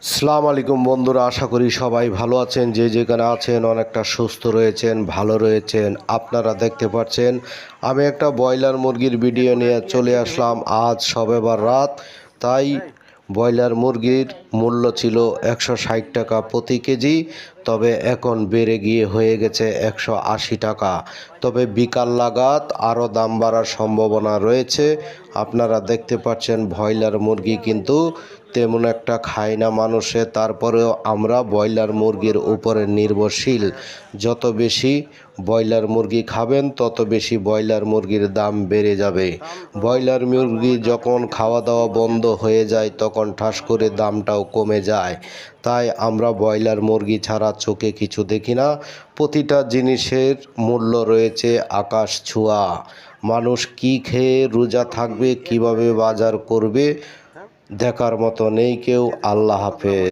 আসসালামু আলাইকুম বন্ধুরা, আশা করি সবাই ভালো আছেন। যে যেখানে আছেন অনেকটা সুস্থ রয়েছেন, ভালো রয়েছেন। আপনারা দেখতে পাচ্ছেন আমি একটা ব্রয়লার মুরগির ভিডিও নিয়ে চলে আসলাম। আজ শবে বরাত, তাই ব্রয়লার মুরগির মূল্য ছিল 160 টাকা প্রতি কেজি, তবে এখন বেড়ে গিয়ে হয়ে গেছে 180 টাকা। তবে বিকাল নাগাদ আরও দাম বাড়ার সম্ভাবনা রয়েছে। আপনারা দেখতে পাচ্ছেন ব্রয়লার মুরগি কিন্তু তেমন একটা খায় না মানুষে, তারপরেও আমরা ব্রয়লার মুরগির উপরে নির্ভরশীল। যত বেশি ব্রয়লার মুরগি খাবেন তত বেশি ব্রয়লার মুরগির দাম বেড়ে যাবে। ব্রয়লার মুরগি যখন খাওয়া দাওয়া বন্ধ হয়ে যায় তখন ঠাস করে দামটাও কমে যায়। তাই আমরা ব্রয়লার মুরগি ছাড়া চোখে কিছু দেখি না। প্রতিটা জিনিসের মূল্য রয়েছে আকাশ ছোঁয়া। মানুষ কি খেয়ে রোজা থাকবে, কিভাবে বাজার করবে, দেখার মতো নেই কেউ। আল্লাহ হাফেজ।